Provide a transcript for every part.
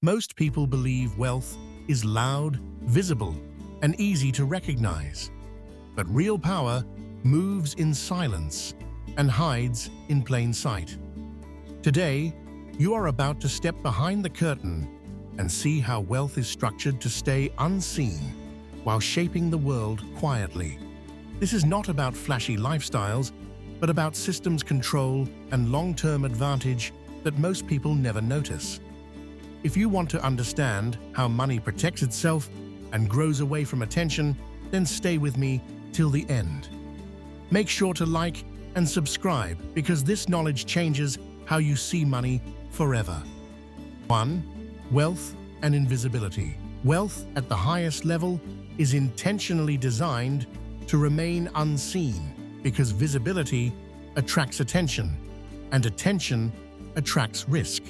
Most people believe wealth is loud, visible, and easy to recognize. But real power moves in silence and hides in plain sight. Today, you are about to step behind the curtain and see how wealth is structured to stay unseen while shaping the world quietly. This is not about flashy lifestyles, but about systems control and long-term advantage that most people never notice. If you want to understand how money protects itself and grows away from attention, then stay with me till the end. Make sure to like and subscribe because this knowledge changes how you see money forever. 1. Wealth and invisibility. Wealth at the highest level is intentionally designed to remain unseen because visibility attracts attention, and attention attracts risk.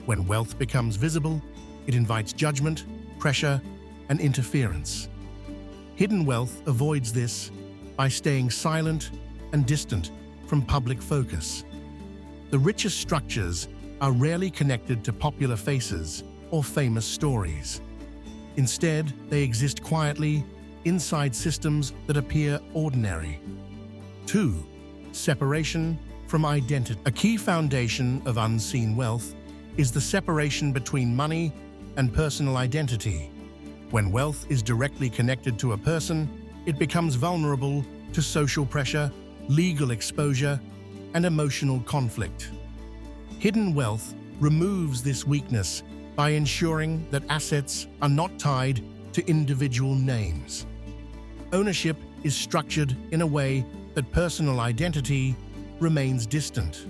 When wealth becomes visible, it invites judgment, pressure, and interference. Hidden wealth avoids this by staying silent and distant from public focus. The richest structures are rarely connected to popular faces or famous stories. Instead, they exist quietly inside systems that appear ordinary. 2. Separation from identity. A key foundation of unseen wealth is the separation between money and personal identity. When wealth is directly connected to a person, it becomes vulnerable to social pressure, legal exposure, and emotional conflict. Hidden wealth removes this weakness by ensuring that assets are not tied to individual names. Ownership is structured in a way that personal identity remains distant.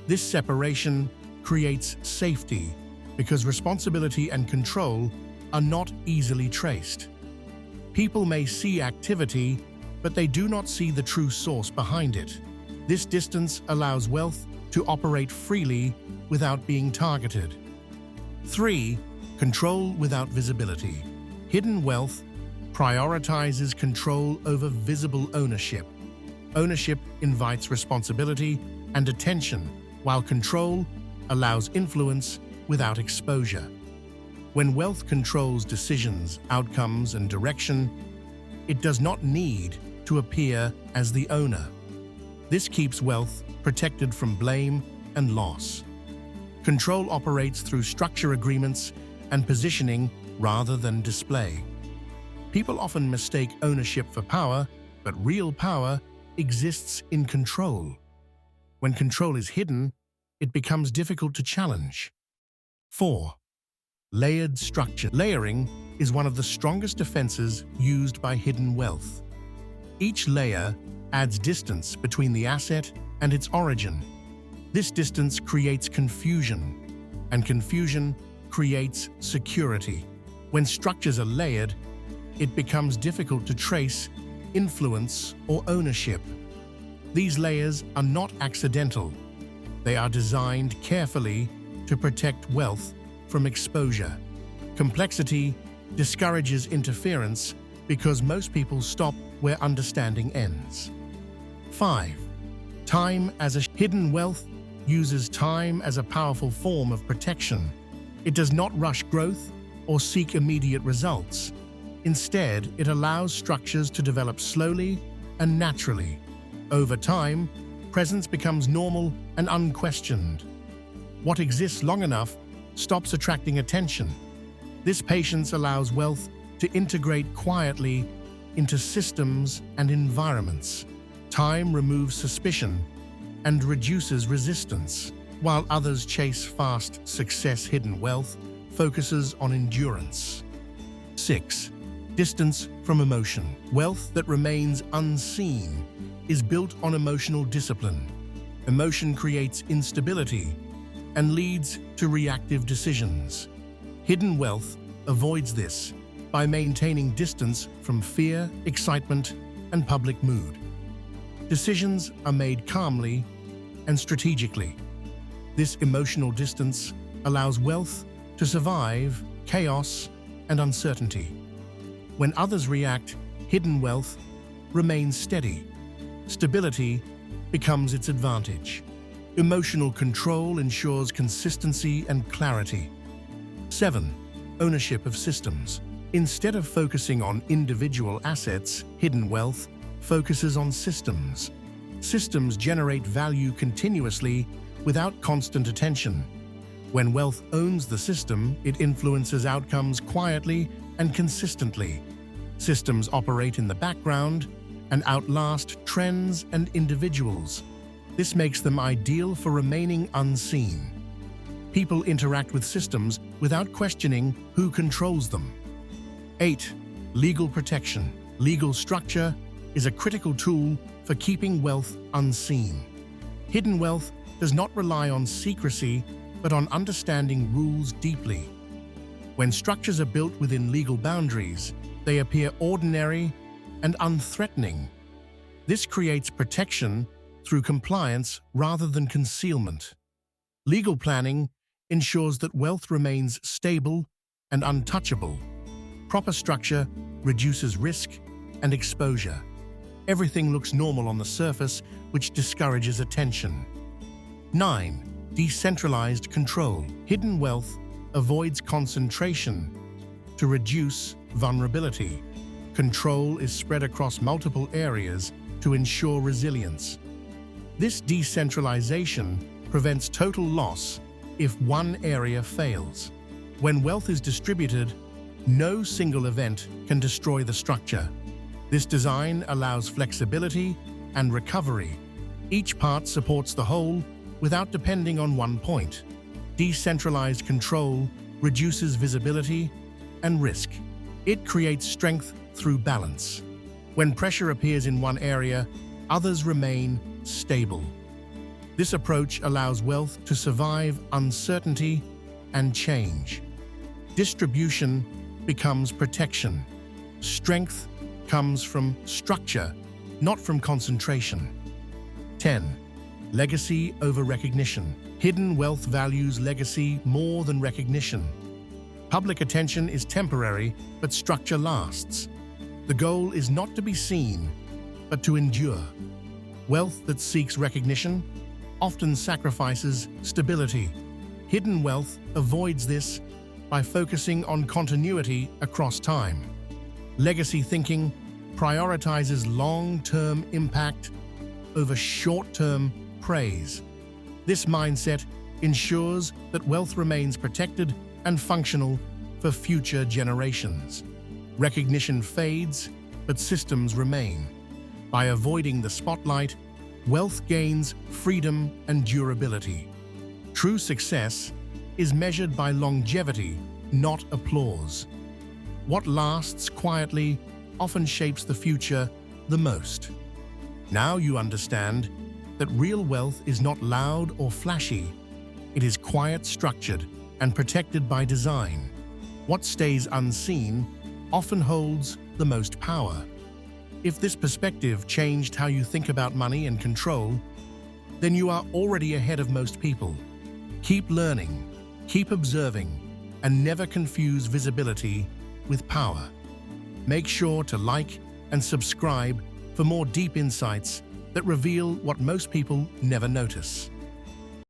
This separation creates safety because responsibility and control are not easily traced. People may see activity, but they do not see the true source behind it. This distance allows wealth to operate freely without being targeted. 3. Control without visibility. Hidden wealth prioritizes control over visible ownership. Ownership invites responsibility and attention, while control allows influence without exposure. When wealth controls decisions, outcomes, and direction, it does not need to appear as the owner. This keeps wealth protected from blame and loss. Control operates through structure agreements and positioning rather than display. People often mistake ownership for power, but real power exists in control. When control is hidden, it becomes difficult to challenge. 4. Layered structure. Layering is one of the strongest defenses used by hidden wealth. Each layer adds distance between the asset and its origin. This distance creates confusion, and confusion creates security. When structures are layered, it becomes difficult to trace influence or ownership. These layers are not accidental. They are designed carefully to protect wealth from exposure. Complexity discourages interference because most people stop where understanding ends. 5. Time as a hidden wealth uses time as a powerful form of protection. It does not rush growth or seek immediate results. Instead, it allows structures to develop slowly and naturally. Over time, presence becomes normal and unquestioned. What exists long enough stops attracting attention. This patience allows wealth to integrate quietly into systems and environments. Time removes suspicion and reduces resistance, while others chase fast success. Hidden wealth focuses on endurance. 6. Distance from emotion. Wealth that remains unseen is built on emotional discipline. Emotion creates instability and leads to reactive decisions. Hidden wealth avoids this by maintaining distance from fear, excitement, and public mood. Decisions are made calmly and strategically. This emotional distance allows wealth to survive chaos and uncertainty. When others react, hidden wealth remains steady. Stability becomes its advantage. Emotional control ensures consistency and clarity. 7. Ownership of systems. Instead of focusing on individual assets, hidden wealth focuses on systems. Systems generate value continuously without constant attention. When wealth owns the system, it influences outcomes quietly and consistently. Systems operate in the background and outlast trends and individuals. This makes them ideal for remaining unseen. People interact with systems without questioning who controls them. 8. Legal protection. Legal structure is a critical tool for keeping wealth unseen. Hidden wealth does not rely on secrecy, but on understanding rules deeply. When structures are built within legal boundaries, they appear ordinary and unthreatening. This creates protection through compliance rather than concealment. Legal planning ensures that wealth remains stable and untouchable. Proper structure reduces risk and exposure. Everything looks normal on the surface, which discourages attention. 9. Decentralized control. Hidden wealth avoids concentration to reduce vulnerability. Control is spread across multiple areas to ensure resilience. This decentralization prevents total loss if one area fails. When wealth is distributed, no single event can destroy the structure. This design allows flexibility and recovery. Each part supports the whole without depending on one point. Decentralized control reduces visibility and risk. It creates strength through balance. When pressure appears in one area, others remain stable. This approach allows wealth to survive uncertainty and change. Distribution becomes protection. Strength comes from structure, not from concentration. 10. Legacy over recognition. Hidden wealth values legacy more than recognition. Public attention is temporary, but structure lasts. The goal is not to be seen, but to endure. Wealth that seeks recognition often sacrifices stability. Hidden wealth avoids this by focusing on continuity across time. Legacy thinking prioritizes long-term impact over short-term praise. This mindset ensures that wealth remains protected and functional for future generations. Recognition fades, but systems remain. By avoiding the spotlight, wealth gains freedom and durability. True success is measured by longevity, not applause. What lasts quietly often shapes the future the most. Now you understand that real wealth is not loud or flashy. It is quiet, structured, and protected by design. What stays unseen often holds the most power. If this perspective changed how you think about money and control, then you are already ahead of most people. Keep learning, keep observing, and never confuse visibility with power. Make sure to like and subscribe for more deep insights that reveal what most people never notice.